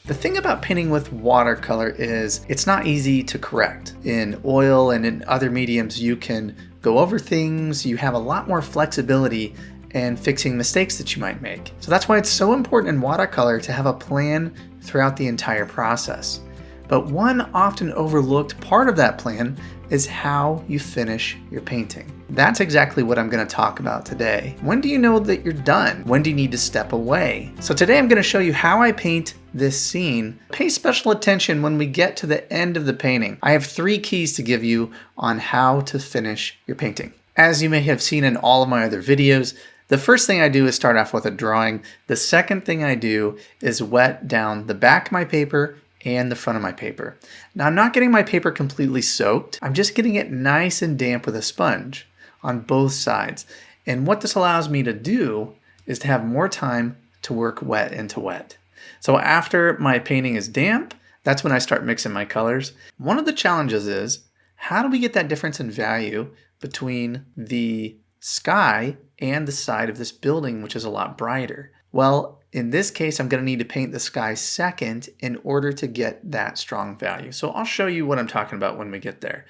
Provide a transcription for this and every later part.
The thing about painting with watercolor is it's not easy to correct. In oil and in other mediums, you can go over things, you have a lot more flexibility in fixing mistakes that you might make. So that's why it's so important in watercolor to have a plan throughout the entire process. But one often overlooked part of that plan is how you finish your painting. That's exactly what I'm going to talk about today. When do you know that you're done? When do you need to step away? So today I'm going to show you how I paint this scene. Pay special attention when we get to the end of the painting. I have 3 keys to give you on how to finish your painting. As you may have seen in all of my other videos, the first thing I do is start off with a drawing. The second thing I do is wet down the back of my paper and the front of my paper. Now I'm not getting my paper completely soaked. I'm just getting it nice and damp with a sponge on both sides. And what this allows me to do is to have more time to work wet into wet. So after my painting is damp, that's when I start mixing my colors. One of the challenges is, how do we get that difference in value between the sky and the side of this building, which is a lot brighter? Well, in this case, I'm going to need to paint the sky second in order to get that strong value. So I'll show you what I'm talking about when we get there.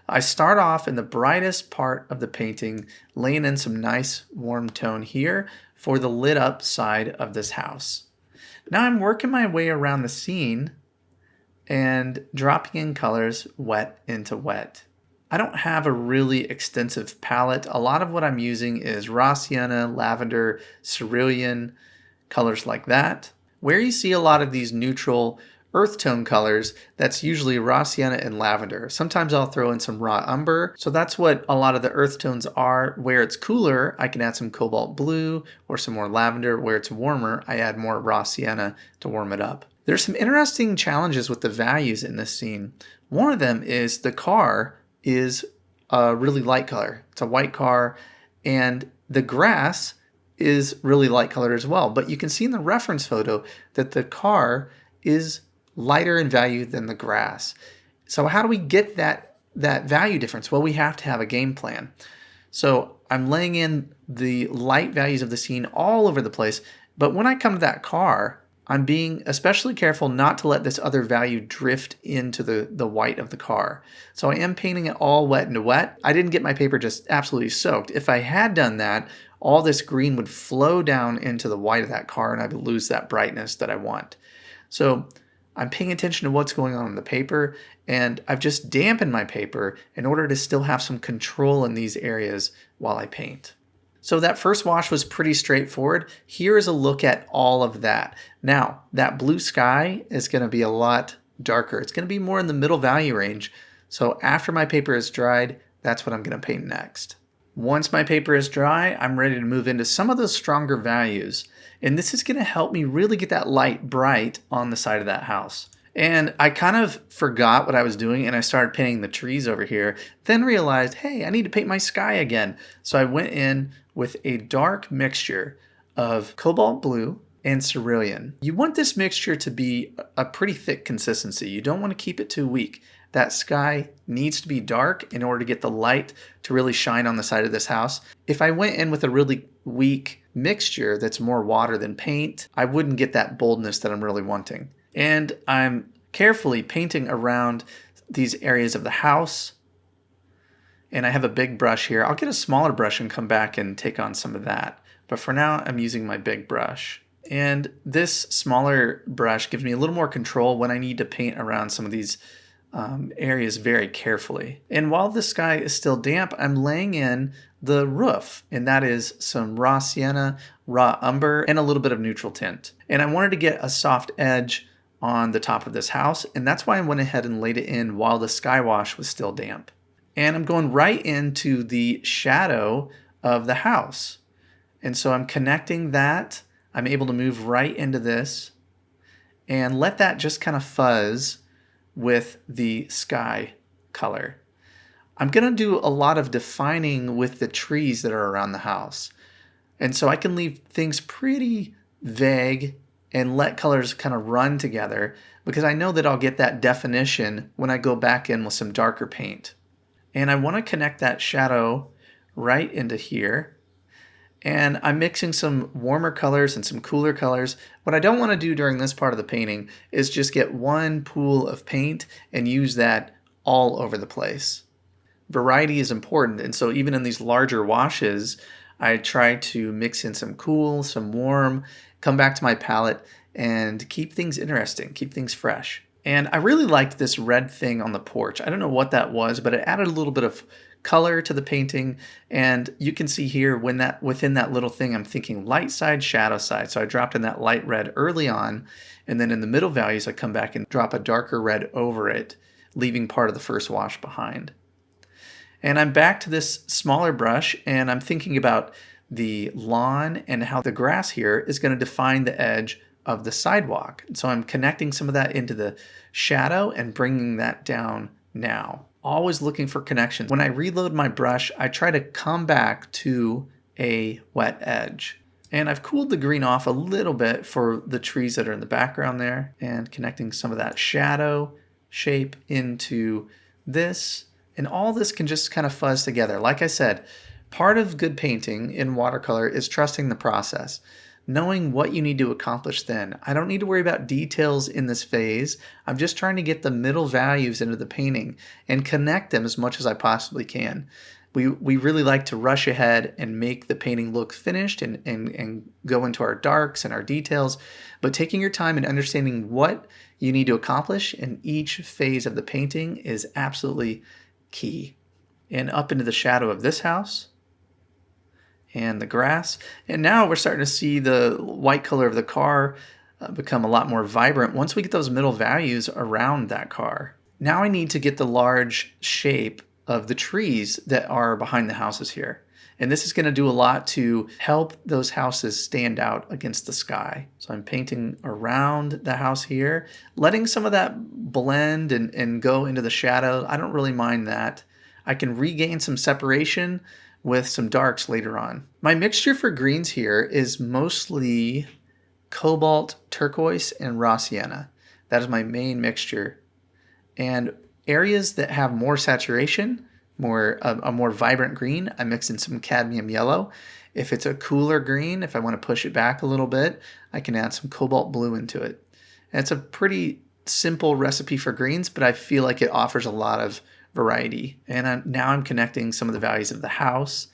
I start off in the brightest part of the painting, laying in some nice warm tone here for the lit up side of this house. Now I'm working my way around the scene and dropping in colors wet into wet. I don't have a really extensive palette. A lot of what I'm using is raw sienna, lavender, cerulean, colors like that. Where you see a lot of these neutral earth tone colors, that's usually raw sienna and lavender. Sometimes I'll throw in some raw umber. So that's what a lot of the earth tones are. Where it's cooler, I can add some cobalt blue or some more lavender. Where it's warmer, I add more raw sienna to warm it up. There's some interesting challenges with the values in this scene. One of them is the car is a really light color. It's a white car, and the grass is really light colored as well. But you can see in the reference photo that the car is lighter in value than the grass. So how do we get that value difference? Well, we have to have a game plan. So I'm laying in the light values of the scene all over the place. But when I come to that car, I'm being especially careful not to let this other value drift into the white of the car. So I am painting it all wet into wet. I didn't get my paper just absolutely soaked. If I had done that, all this green would flow down into the white of that car and I would lose that brightness that I want. So I'm paying attention to what's going on in the paper, and I've just dampened my paper in order to still have some control in these areas while I paint. So that first wash was pretty straightforward. Here is a look at all of that. Now, that blue sky is going to be a lot darker. It's going to be more in the middle value range. So after my paper is dried, that's what I'm going to paint next. Once my paper is dry, I'm ready to move into some of those stronger values. And this is going to help me really get that light bright on the side of that house. And I kind of forgot what I was doing and I started painting the trees over here, then realized, hey, I need to paint my sky again. So I went in with a dark mixture of cobalt blue and cerulean. You want this mixture to be a pretty thick consistency. You don't want to keep it too weak. That sky needs to be dark in order to get the light to really shine on the side of this house. If I went in with a really weak mixture that's more water than paint, I wouldn't get that boldness that I'm really wanting. And I'm carefully painting around these areas of the house. And I have a big brush here. I'll get a smaller brush and come back and take on some of that. But for now, I'm using my big brush. And this smaller brush gives me a little more control when I need to paint around some of these areas very carefully. And while the sky is still damp, I'm laying in the roof, and that is some raw sienna, raw umber, and a little bit of neutral tint. And I wanted to get a soft edge on the top of this house, and that's why I went ahead and laid it in while the sky wash was still damp. And I'm going right into the shadow of the house. And so I'm connecting that. I'm able to move right into this and let that just kind of fuzz with the sky color. I'm going to do a lot of defining with the trees that are around the house. And so I can leave things pretty vague and let colors kind of run together because I know that I'll get that definition when I go back in with some darker paint. And I want to connect that shadow right into here. And I'm mixing some warmer colors and some cooler colors. What I don't want to do during this part of the painting is just get one pool of paint and use that all over the place. Variety is important, and so even in these larger washes, I try to mix in some cool, some warm, come back to my palette, and keep things interesting, keep things fresh. And I really liked this red thing on the porch. I don't know what that was, but it added a little bit of color to the painting. And you can see here when that within that little thing, I'm thinking light side, shadow side. So I dropped in that light red early on, and then in the middle values, I come back and drop a darker red over it, leaving part of the first wash behind. And I'm back to this smaller brush, and I'm thinking about the lawn and how the grass here is going to define the edge of the sidewalk. And so I'm connecting some of that into the shadow and bringing that down now. Always looking for connections. When I reload my brush, I try to come back to a wet edge. And I've cooled the green off a little bit for the trees that are in the background there, and connecting some of that shadow shape into this. And all this can just kind of fuzz together. Like I said, part of good painting in watercolor is trusting the process, knowing what you need to accomplish then. I don't need to worry about details in this phase. I'm just trying to get the middle values into the painting and connect them as much as I possibly can. We really like to rush ahead and make the painting look finished and go into our darks and our details, but taking your time and understanding what you need to accomplish in each phase of the painting is absolutely key. And up into the shadow of this house and the grass. And now we're starting to see the white color of the car become a lot more vibrant once we get those middle values around that car. Now I need to get the large shape of the trees that are behind the houses here. And this is going to do a lot to help those houses stand out against the sky. So I'm painting around the house here, letting some of that blend and go into the shadow. I don't really mind that. I can regain some separation with some darks later on. My mixture for greens here is mostly Cobalt Turquoise and Raw Sienna. That is my main mixture. And areas that have more saturation, a more vibrant green, I mix in some cadmium yellow. If it's a cooler green, if I want to push it back a little bit, I can add some cobalt blue into it. And it's a pretty simple recipe for greens, but I feel like it offers a lot of variety. And now I'm connecting some of the values of the house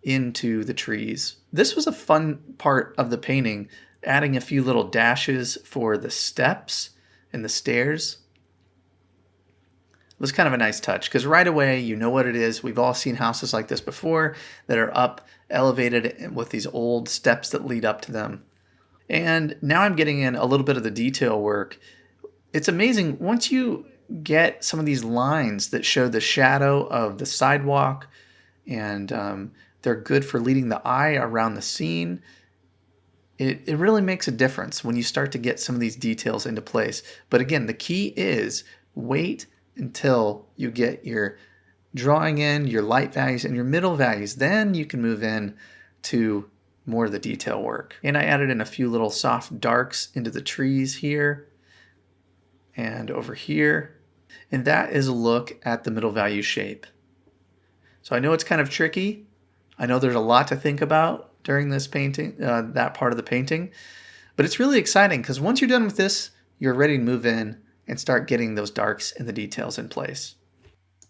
into the trees. This was a fun part of the painting, adding a few little dashes for the steps and the stairs. It was kind of a nice touch because right away you know what it is. We've all seen houses like this before that are up elevated with these old steps that lead up to them. And now I'm getting in a little bit of the detail work. It's amazing once you get some of these lines that show the shadow of the sidewalk, and they're good for leading the eye around the scene. It really makes a difference when you start to get some of these details into place. But again, the key is wait until you get your drawing in, your light values, and your middle values. Then you can move in to more of the detail work. And I added in a few little soft darks into the trees here and over here. And that is a look at the middle value shape. So I know it's kind of tricky. I know there's a lot to think about during this painting, that part of the painting. But it's really exciting because once you're done with this, you're ready to move in and start getting those darks and the details in place.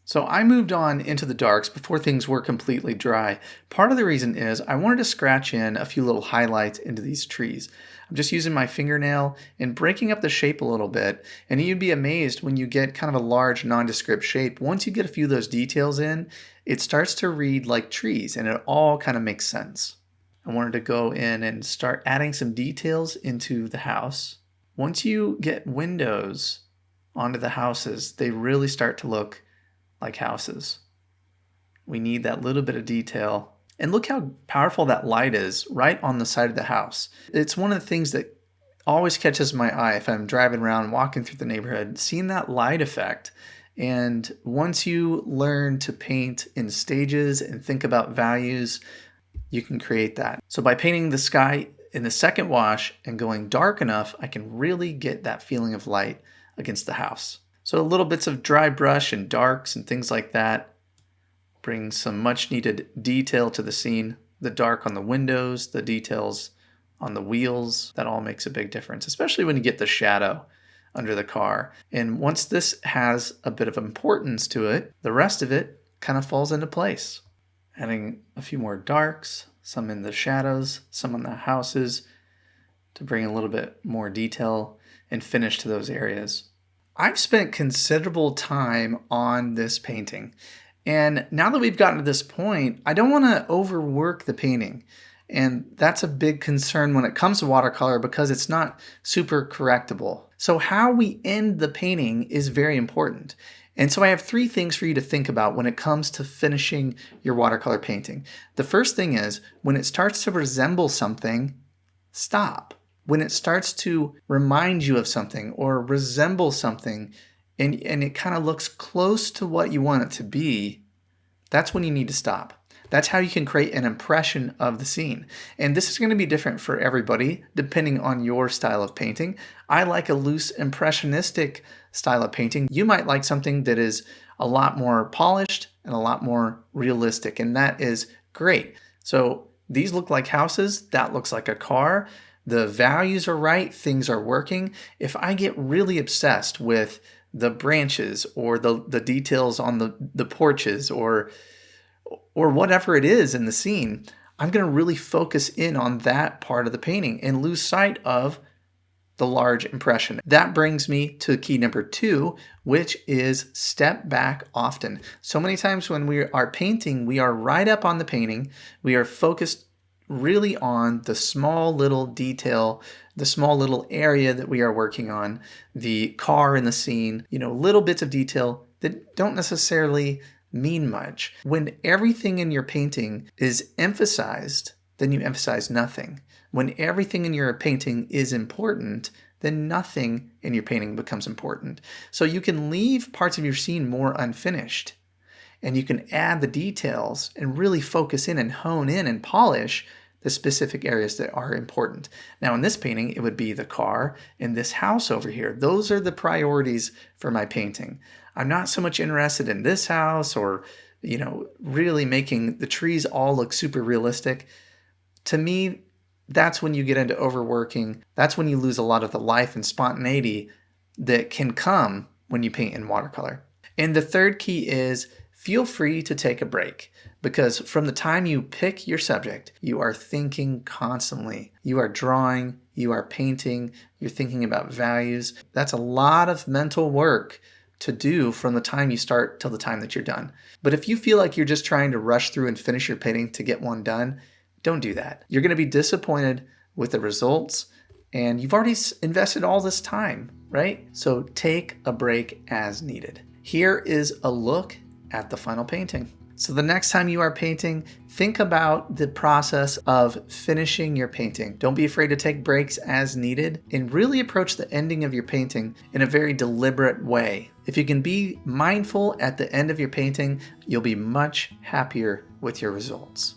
So I moved on into the darks before things were completely dry. Part of the reason is I wanted to scratch in a few little highlights into these trees. I'm just using my fingernail and breaking up the shape a little bit. And you'd be amazed when you get kind of a large nondescript shape. Once you get a few of those details in, it starts to read like trees and it all kind of makes sense. I wanted to go in and start adding some details into the house. Once you get windows onto the houses, they really start to look like houses. We need that little bit of detail. And look how powerful that light is right on the side of the house. It's one of the things that always catches my eye if I'm driving around, walking through the neighborhood, seeing that light effect. And once you learn to paint in stages and think about values, you can create that. So by painting the sky in the second wash and going dark enough, I can really get that feeling of light against the house. So little bits of dry brush and darks and things like that bring some much needed detail to the scene. the dark on the windows, the details on the wheels, that all makes a big difference, especially when you get the shadow under the car. And once this has a bit of importance to it, the rest of it kind of falls into place. Adding a few more darks, some in the shadows, some on the houses, to bring a little bit more detail and finish to those areas. I've spent considerable time on this painting, and now that we've gotten to this point, I don't want to overwork the painting. And that's a big concern when it comes to watercolor because it's not super correctable. So how we end the painting is very important. And so I have 3 things for you to think about when it comes to finishing your watercolor painting. The first thing is, when it starts to resemble something, stop. When it starts to remind you of something or resemble something, and it kind of looks close to what you want it to be, that's when you need to stop. That's how you can create an impression of the scene. And this is going to be different for everybody depending on your style of painting. I like a loose impressionistic style of painting. You might like something that is a lot more polished and a lot more realistic, and that is great. So these look like houses, that looks like a car. The values are right, things are working. If I get really obsessed with the branches or the details on the porches or whatever it is in the scene, I'm going to really focus in on that part of the painting and lose sight of the large impression. That brings me to key number 2, which is step back often. So many times when we are painting, we are right up on the painting. We are focused really on the small little detail, the small little area that we are working on, the car in the scene, little bits of detail that don't necessarily mean much. When everything in your painting is emphasized, then you emphasize nothing. When everything in your painting is important, then nothing in your painting becomes important. So you can leave parts of your scene more unfinished, and you can add the details and really focus in and hone in and polish the specific areas that are important. Now in this painting, it would be the car and this house over here. Those are the priorities for my painting. I'm not so much interested in this house or, really making the trees all look super realistic. To me, that's when you get into overworking. That's when you lose a lot of the life and spontaneity that can come when you paint in watercolor. And the third key is feel free to take a break, because from the time you pick your subject, you are thinking constantly. You are drawing, you are painting, you're thinking about values. That's a lot of mental work to do from the time you start till the time that you're done. But if you feel like you're just trying to rush through and finish your painting to get one done, don't do that. You're going to be disappointed with the results, and you've already invested all this time, right? So take a break as needed. Here is a look at the final painting. So the next time you are painting, think about the process of finishing your painting. Don't be afraid to take breaks as needed, and really approach the ending of your painting in a very deliberate way. If you can be mindful at the end of your painting, you'll be much happier with your results.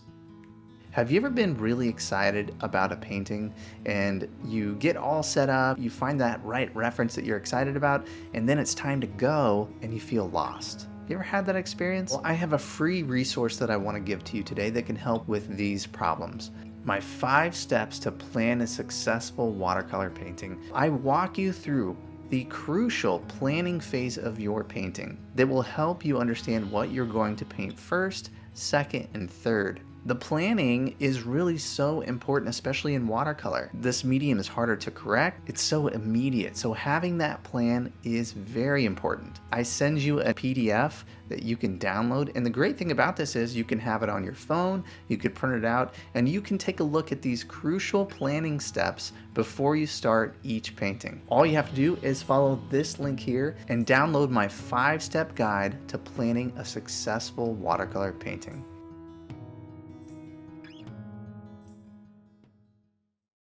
Have you ever been really excited about a painting and you get all set up, you find that right reference that you're excited about, and then it's time to go and you feel lost? You ever had that experience? Well, I have a free resource that I want to give to you today that can help with these problems. My 5 steps to plan a successful watercolor painting. I walk you through the crucial planning phase of your painting that will help you understand what you're going to paint first, second, and third. The planning is really so important, especially in watercolor. This medium is harder to correct. It's so immediate. So having that plan is very important. I send you a PDF that you can download. And the great thing about this is you can have it on your phone, you could print it out, and you can take a look at these crucial planning steps before you start each painting. All you have to do is follow this link here and download my 5-step guide to planning a successful watercolor painting.